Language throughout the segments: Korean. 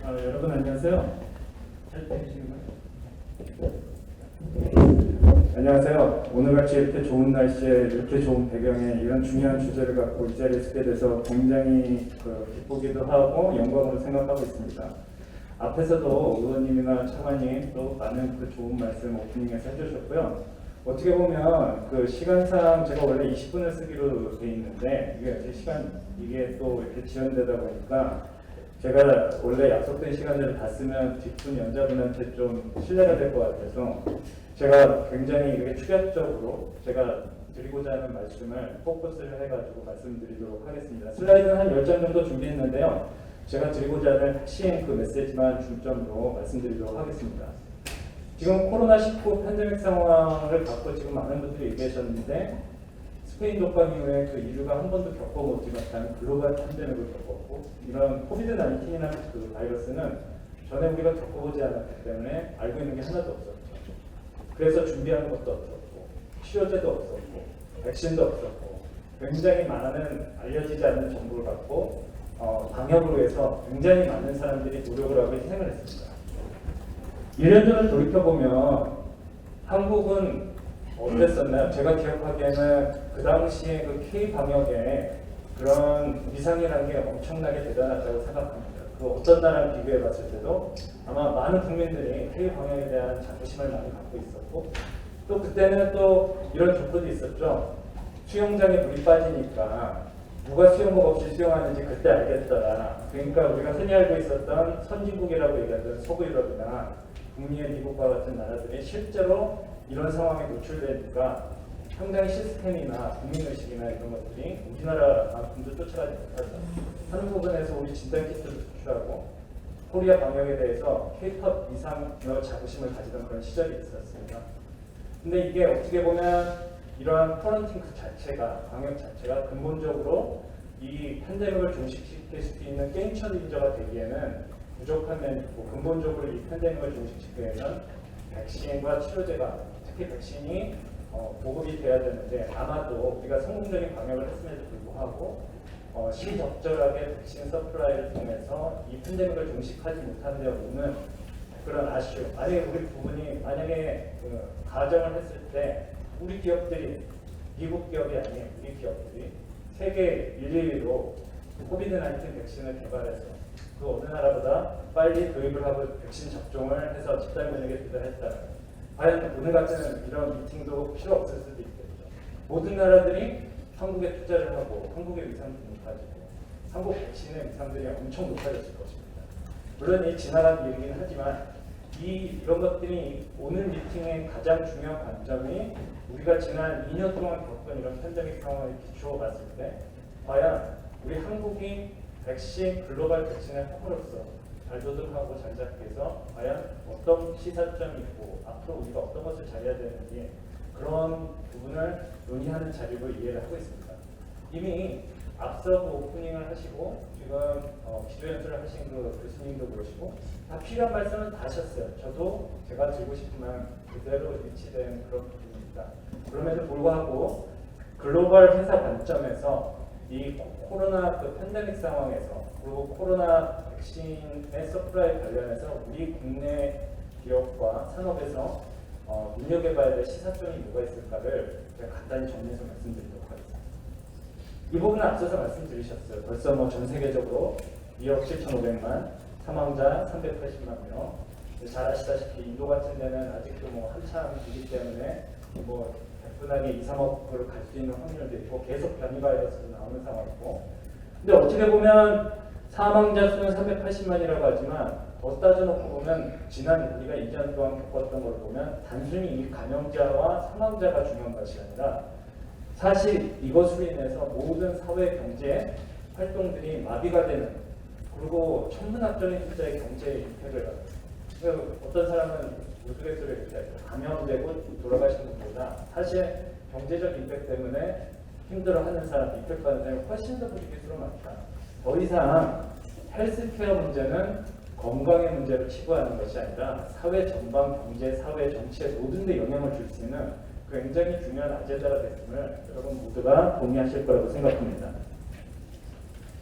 여러분 안녕하세요. 잘 들리시나요? 안녕하세요. 오늘같이 이렇게 좋은 날씨에 이렇게 좋은 배경에 이런 중요한 주제를 갖고 이 자리에 서게 돼서 굉장히 기쁘기도 하고 영광으로 생각하고 있습니다. 앞에서도 의원님이나 차관님 또 많은 좋은 말씀 오프닝에서 해주셨고요. 어떻게 보면 시간상 제가 원래 20분을 쓰기로 돼 있는데 이게 또 이렇게 지연되다 보니까 제가 원래 약속된 시간대를 다 쓰면 뒷분 연자분한테 좀 신뢰가 될 것 같아서 제가 굉장히 이렇게 축약적으로 제가 드리고자 하는 말씀을 포커스를 해가지고 말씀드리도록 하겠습니다. 슬라이드는 한 10장 정도 준비했는데요. 제가 드리고자 하는 핵심 메시지만 중점으로 말씀드리도록 하겠습니다. 지금 코로나19 팬데믹 상황을 갖고 지금 많은 분들이 얘기하셨는데 스페인 독감 이후에 인류가 한 번도 겪어보지 못한 글로벌 팬데믹을 겪었고 이런 코비드-19이라는 바이러스는 전에 우리가 겪어보지 않았기 때문에 알고 있는 게 하나도 없었죠. 그래서 준비하는 것도 없었고 치료제도 없었고 백신도 없었고 굉장히 많은 알려지지 않는 정보를 갖고 방역으로 해서 굉장히 많은 사람들이 노력을 하고 희생을 했습니다. 1년 전을 돌이켜보면 한국은 어땠었나요? 제가 기억하기에는 그 당시에 K-방역에 그런 위상이라는 게 엄청나게 대단하다고 생각합니다. 어떤 나라랑 비교해 봤을 때도 아마 많은 국민들이 K-방역에 대한 자부심을 많이 갖고 있었고 또 그때는 또 이런 조건도 있었죠. 수영장에 물이 빠지니까 누가 수영복 없이 수영하는지 그때 알겠더라. 그러니까 우리가 흔히 알고 있었던 선진국이라고 얘기하던 서구 유럽이나 북미의 미국과 같은 나라들이 실제로 이런 상황에 노출되니까 상당히 시스템이나 국민의식이나 이런 것들이 우리나라만큼도 쫓아가지 못하죠. 하는 부분에서 우리 진단키트를 수출하고 코리아 방역에 대해서 K-팝 이상의 자부심을 가지던 그런 시절이 있었습니다. 근데 이게 어떻게 보면 이러한 쿼런틴 자체가, 방역 자체가 근본적으로 이 팬데믹을 종식시킬 수 있는 게임 체인저가 되기에는 부족한 면이 있고 근본적으로 이 팬데믹을 종식시키기 위해서는 백신과 치료제가 특히 백신이 보급이 돼야 되는데 아마도 우리가 성공적인 방역을 했음에도 불구하고 시적절하게 백신 서플라이를 통해서 이 팬데믹을 종식하지 못한 데 오는 그런 아쉬움. 만약에 가정을 했을 때 우리 기업들이 미국 기업이 아닌 우리 기업들이 세계 1위로 코비드-19 백신을 개발해서 그 어느 나라보다 빨리 도입을 하고 백신 접종을 해서 집단 면역에 도달했다면 과연 오늘 같은 이런 미팅도 필요 없을 수도 있겠죠. 모든 나라들이 한국에 투자를 하고 한국의 위상도 높아지고 한국 백신의 위상들이 엄청 높아졌을 것입니다. 물론 이 지나간 얘기긴 하지만 이런 것들이 오늘 미팅의 가장 중요한 관점이 우리가 지난 2년 동안 겪은 이런 팬데믹 상황을 비추어 봤을 때 과연 우리 한국이 백신, 글로벌 백신의 허브로서 잘 도전하고 잘 잡기 위해서 과연 어떤 시사점이 있고 앞으로 우리가 어떤 것을 잘해야 되는지 그런 부분을 논의하는 자리로 이해를 하고 있습니다. 이미 앞서 오프닝을 하시고 지금 기조 연설을 하신 교수님도 그러시고 다 필요한 말씀은 다 하셨어요. 저도 제가 드리고 싶은 말 그대로 일치된 그런 부분입니다. 그럼에도 불구하고 글로벌 회사 관점에서 이 코로나 팬데믹 상황에서 그리고 코로나 백신의 서플라이 관련해서 우리 국내 기업과 산업에서 눈여겨봐야 될 시사점이 뭐가 있을까를 제가 간단히 정리해서 말씀드리도록 하겠습니다. 이 부분은 앞서서 말씀드리셨어요. 벌써 전 세계적으로 2억 7,500만, 사망자 380만 명. 잘 아시다시피 인도 같은 데는 아직도 한참이기 때문에 분하게 2, 3억으로 갈 수 있는 확률도 있고 계속 변이 바이러스도 나오는 상황이고 근데 어떻게 보면 사망자 수는 380만이라고 하지만 더 따져놓고 보면 지난 우리가 2년 동안 겪었던 걸 보면 단순히 이 감염자와 사망자가 중요한 것이 아니라 사실 이것으로 인해서 모든 사회 경제 활동들이 마비가 되는 그리고 천문학적인 숫자의 경제에 임팩트를 받아요. 어떤 사람은 우스갯소리를 이렇게 감염되고 돌아가시는 것보다 사실 경제적 임팩트 때문에 힘들어하는 사람, 임팩트받는 사람이 훨씬 더 부지기수로 많다. 더 이상 헬스케어 문제는 건강의 문제로 치부하는 것이 아니라 사회 전반, 경제, 사회, 정치에 모든 데 영향을 줄 수 있는 굉장히 중요한 아젠다가 됐음을 여러분 모두가 동의하실 거라고 생각합니다.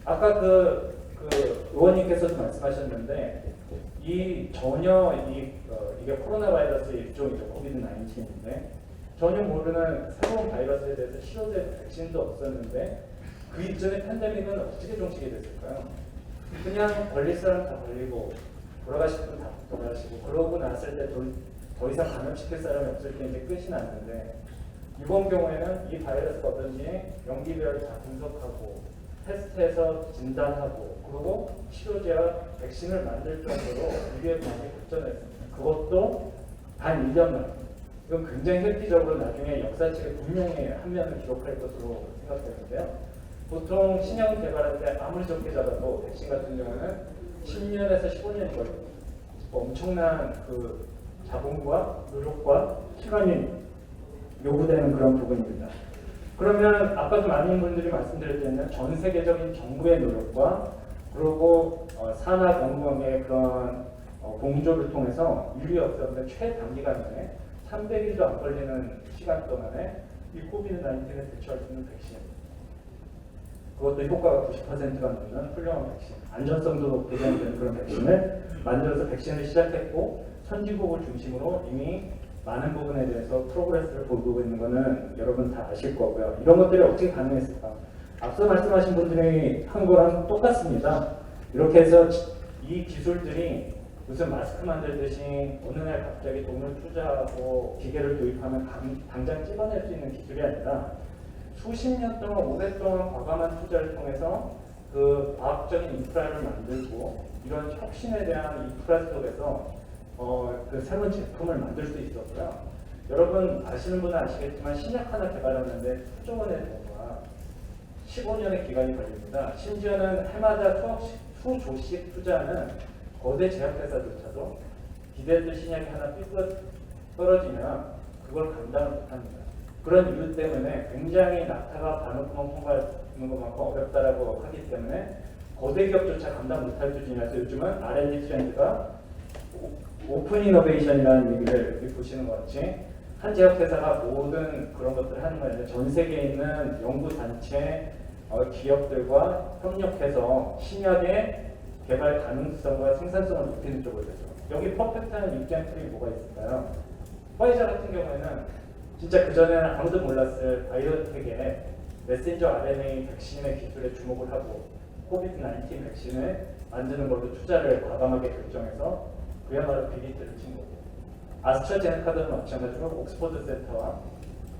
아까 의원님께서도 말씀하셨는데 이 전혀 이게 코로나 바이러스의 일종이죠. 코비드 19인데 전혀 모르는 새로운 바이러스에 대해서 치료제 백신도 없었는데 그 이전의 팬데믹은 어떻게 종식이 됐을까요? 그냥 걸릴 사람 다 걸리고 돌아가실 분 다 돌아가시고 그러고 났을 때 더 이상 감염시킬 사람이 없을 때 이제 끝이 났는데 이번 경우에는 이 바이러스가 어떤지 연기별 다 분석하고 테스트해서 진단하고 그리고 치료제와 백신을 만들 정도로 인류의 과학이 발전했습니다. 그것도 단 1년 만에. 이건 굉장히 획기적으로 나중에 역사책에 분명히 한 면을 기록할 것으로 생각되는데요. 보통 신약 개발할 때 아무리 적게 잡아도 백신 같은 경우는 10년에서 15년이 걸립니다. 엄청난 그 자본과 노력과 시간이 요구되는 그런 부분입니다. 그러면 아까도 많은 분들이 말씀드렸지만 전 세계적인 정부의 노력과 그리고 산하 공무원의 그런 공조를 통해서 인류 역사의 최단기간에 300일도 안 걸리는 시간 동안에 이 코비드 19에 대처할 수 있는 백신, 그것도 효과가 90%가 넘는 훌륭한 백신, 안전성도 보장되는 그런 백신을 만들어서 백신을 시작했고 선진국을 중심으로 이미 많은 부분에 대해서 프로그레스를 보이고 있는 것은 여러분 다 아실 거고요. 이런 것들이 어떻게 가능했을까? 앞서 말씀하신 분들이 한 거랑 똑같습니다. 이렇게 해서 이 기술들이 무슨 마스크 만들듯이 어느 날 갑자기 돈을 투자하고 기계를 도입하면 당장 찍어낼 수 있는 기술이 아니라 수십 년 동안 오랫동안 과감한 투자를 통해서 그 과학적인 인프라를 만들고 이런 혁신에 대한 인프라 속에서 그 새로운 제품을 만들 수 있었고요. 여러분 아시는 분은 아시겠지만 신약 하나 개발하는데 수조 원의 돈과 15년의 기간이 걸립니다. 심지어는 해마다 수조씩 투자하는 거대 제약회사조차도 기대했던 신약이 하나 삐끗 떨어지면 그걸 감당을 못합니다. 그런 이유 때문에 굉장히 낙타가 바늘구멍 통과하는 것만큼 어렵다라고 하기 때문에 거대 기업조차 감당 못할 수준이라서 요즘은 R&D 트렌드가 오픈 이노베이션이라는 얘기를 여기 보시는 것 같이 한 제약회사가 모든 그런 것들을 하는 거 아니라 전 세계에 있는 연구단체, 기업들과 협력해서 신약의 개발 가능성과 생산성을 높이는 쪽으로 되죠. 여기 퍼펙트한 입장들이 뭐가 있을까요? 화이자 같은 경우에는 진짜 그전에는 아무도 몰랐을 바이오텍의 메신저 RNA 백신의 기술에 주목을 하고 코비드 19 백신을 만드는 걸로 투자를 과감하게 결정해서 그야말로 빅히트를 친 거고 아스트라제네카도 마찬가지로 옥스퍼드 센터와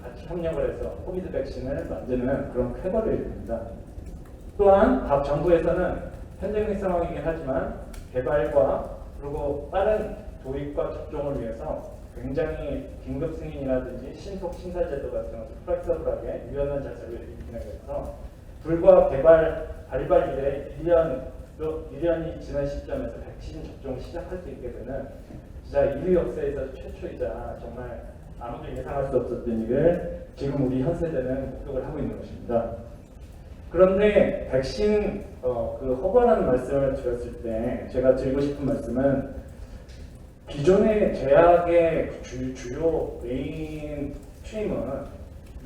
같이 협력을 해서 코비드 백신을 만드는 그런 쾌거를 이룹니다. 또한 각 정부에서는 팬데믹 상황이긴 하지만 개발과 그리고 빠른 도입과 접종을 위해서 굉장히 긴급 승인이라든지 신속 심사 제도 같은 것을 플렉서블하게 유연한 자세를 진행해서 불과 개발 발발 이래 1년이 지난 시점에서 백신 접종을 시작할 수 있게 되는 진짜 인류 역사에서 최초이자 정말 아무도 예상할 수 없었던 일을 지금 우리 현 세대는 목격을 하고 있는 것입니다. 그런데 백신 그 허가라는 말씀을 드렸을 때 제가 드리고 싶은 말씀은 기존의 제약의 주요 메인 스트림은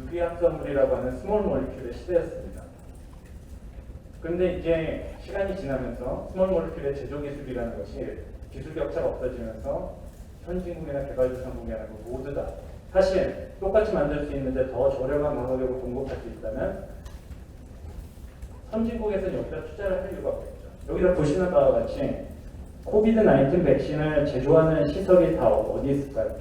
유기합성물이라고 하는 스몰 몰리큘의 시대였습니다. 그런데 이제 시간이 지나면서 스몰 몰리큘의 제조 기술이라는 것이 기술 격차가 없어지면서 선진국이나 개발도상국이라는 거 모두 다 사실 똑같이 만들 수 있는데 더 저렴한 가격으로 공급할 수 있다면 선진국에서는 여기다 투자를 할 이유가 없겠죠. 여기다 보시는 바와 같이 코비드 19 백신을 제조하는 시설이 다 어디 있을까요?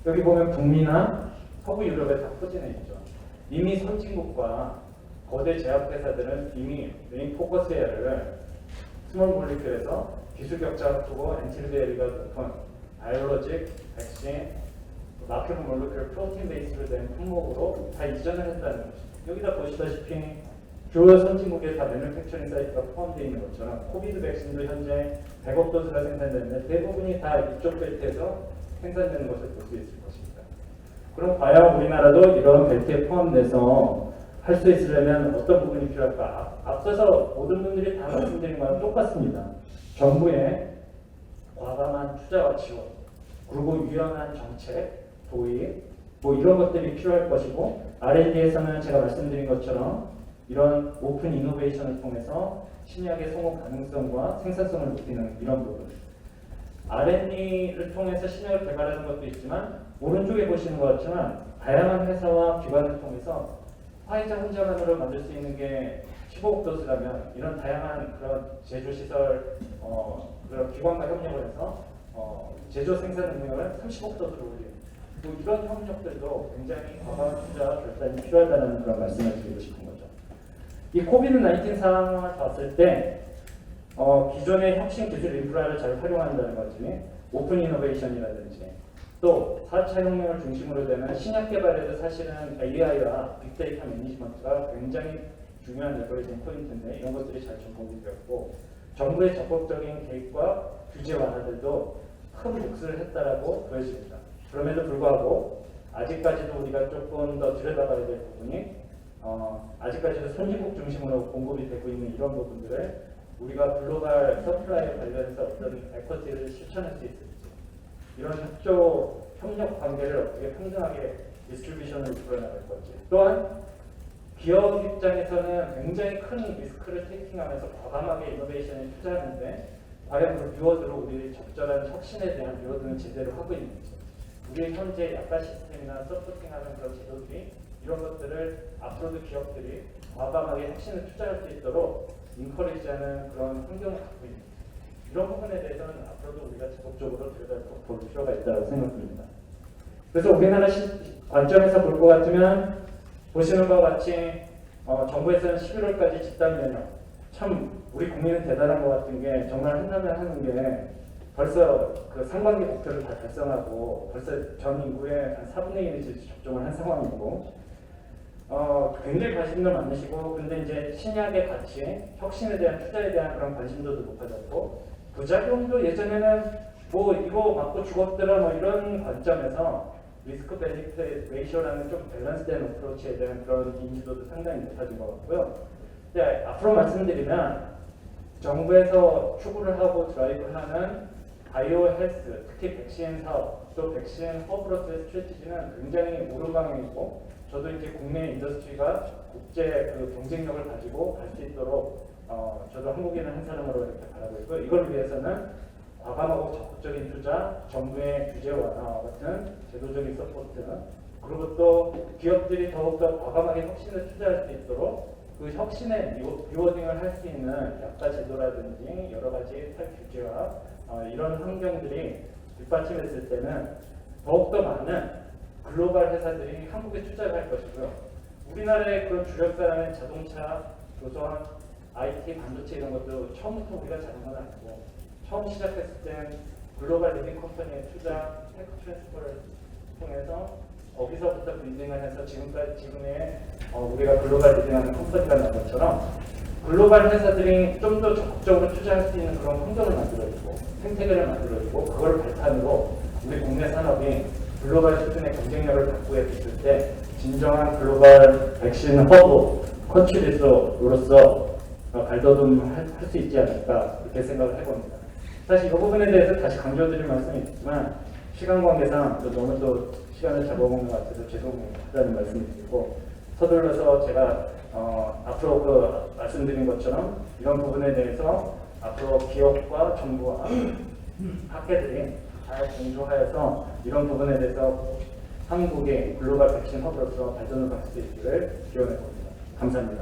여기 보면 북미나 서부 유럽에 다 포진해 있죠. 이미 선진국과 거대 제약회사들은 이미 메인 포커스에어를 스몰 몰리큘에서 기술 격차가 크고 엔티리베리가 높은 바이오로직, 백신, 마크로 몰리큘 프로틴 베이스로 된 품목으로 다 이전을 했다는 것입니다. 여기다 보시다시피 주요 선진국에 다 매뉴팩처링 사이트가 포함되어 있는 것처럼 코비드 백신도 현재 100억 도스가 생산되는데 대부분이 다 이쪽 벨트에서 생산되는 것을 볼 수 있을 것입니다. 그럼 과연 우리나라도 이런 벨트에 포함돼서 할 수 있으려면 어떤 부분이 필요할까? 앞서서 모든 분들이 다 말씀드린 거랑 똑같습니다. 정부의 과감한 투자와 지원, 그리고 유연한 정책, 도입, 뭐 이런 것들이 필요할 것이고 R&D에서는 제가 말씀드린 것처럼 이런 오픈 이노베이션을 통해서 신약의 성공 가능성과 생산성을 높이는 이런 부분. R&D를 통해서 신약을 개발하는 것도 있지만 오른쪽에 보시는 것 같지만 다양한 회사와 기관을 통해서 화이자 혼자만으로 만들 수 있는 게 15억 도스라면 이런 다양한 그런 제조시설 그런 기관과 협력을 해서 제조 생산 능력을 30억 도스로 올리는 이런 협력들도 굉장히 과감한 투자 결단이 필요하다는 그런 말씀을 드리고 싶은 거죠. 이 코비드 19 상황을 봤을 때 기존의 혁신 기술 인프라를 잘 활용한다는 거지, 오픈 이노베이션이라든지 또 4차 혁명을 중심으로 되는 신약 개발에도 사실은 AI와 빅데이터 매니지먼트가 굉장히 중요한 레버리징 포인트인데 이런 것들이 잘 접목이 되었고 정부의 적극적인 개입과 규제 완화들도 큰 몫을 했다라고 보여집니다. 그럼에도 불구하고 아직까지도 우리가 조금 더 들여다봐야 될 부분이 아직까지도 선진국 중심으로 공급이 되고 있는 이런 부분들을 우리가 글로벌 서플라이에 관련해서 어떤 에쿼티를 실천할 수 있을지, 이런 협력 관계를 어떻게 평등하게 디스트리뷰션을 이끌어나갈 건지, 또한 기업 입장에서는 굉장히 큰 리스크를 테이킹하면서 과감하게 이노베이션에 투자하는데 과연 그 리워드로 우리 적절한 혁신에 대한 리워드는 제대로 하고 있는지, 우리 현재 약가 시스템이나 서포팅하는 그런 제도들이 이런 것들을 앞으로도 기업들이 과감하게 혁신을 투자할 수 있도록 인커리지하는 그런 환경을 갖고 있는 이런 부분에 대해서는 앞으로도 우리가 적극적으로 들여다볼 필요가 있다고 생각합니다. 그래서 우리나라 관점에서 볼 것 같으면 보시는 바와 같이 정부에서는 11월까지 집단 면역, 참 우리 국민은 대단한 것 같은 게 정말 한다면 하는 게 벌써 그 상반기 목표를 다 달성하고 벌써 전 인구의 한 4분의 1이 접종을 한 상황이고 굉장히 관심도 많으시고, 근데 이제 신약의 가치, 혁신에 대한 투자에 대한 그런 관심도도 높아졌고, 부작용도 예전에는 뭐 이거 맞고 죽었더라 뭐 이런 관점에서 리스크 베니핏 레이쇼라는 좀 밸런스된 어프로치에 대한 그런 인지도도 상당히 높아진 것 같고요. 근데 앞으로 말씀드리면 정부에서 추구를 하고 드라이브를 하는 바이오 헬스, 특히 백신 사업, 또 백신 허브로서의 스트래티지는 굉장히 옳은 방향이고, 저도 이제 국내 인더스트리가 국제 그 경쟁력을 가지고 갈 수 있도록 저도 한국인의 한 사람으로 이렇게 바라고 있고, 이걸 위해서는 과감하고 적극적인 투자, 정부의 규제 완화와 같은 제도적인 서포트, 그리고 또 기업들이 더욱더 과감하게 혁신을 투자할 수 있도록 그 혁신에 리워딩을 할 수 있는 약가 제도라든지 여러 가지 탈규제와 이런 환경들이 뒷받침했을 때는 더욱더 많은 글로벌 회사들이 한국에 투자를 할 것이고요. 우리나라의 그런 주력사라는 자동차, 조선, IT, 반도체 이런 것도 처음부터 우리가 잘한 건 아니고, 처음 시작했을 땐 글로벌 리딩 컴퍼니의 투자, 테크 트랜스퍼를 통해서 거기서부터 빌딩을 해서 지금의 우리가 글로벌 리딩하는 컴퍼니가 나온 것처럼 글로벌 회사들이 좀 더 적극적으로 투자할 수 있는 그런 환경을 만들어주고 생태계를 만들어주고, 그걸 바탕으로 우리 국내 산업이 글로벌 수준의 경쟁력을 갖고 있을 때 진정한 글로벌 백신 허브 컨트리로서 발돋움을 할 수 있지 않을까, 그렇게 생각을 해봅니다. 사실 이 부분에 대해서 다시 강조드릴 말씀이 있지만 시간 관계상 너무 또 시간을 잡아먹는 것 같아서 죄송하다는 말씀을 드리고, 서둘러서 제가 앞으로 그 말씀드린 것처럼 이런 부분에 대해서 앞으로 기업과 정부와 학계들이 잘 공조하여서 이런 부분에 대해서 한국의 글로벌 백신 허브로서 발전을 갈 수 있기를 기원해 봅니다. 감사합니다.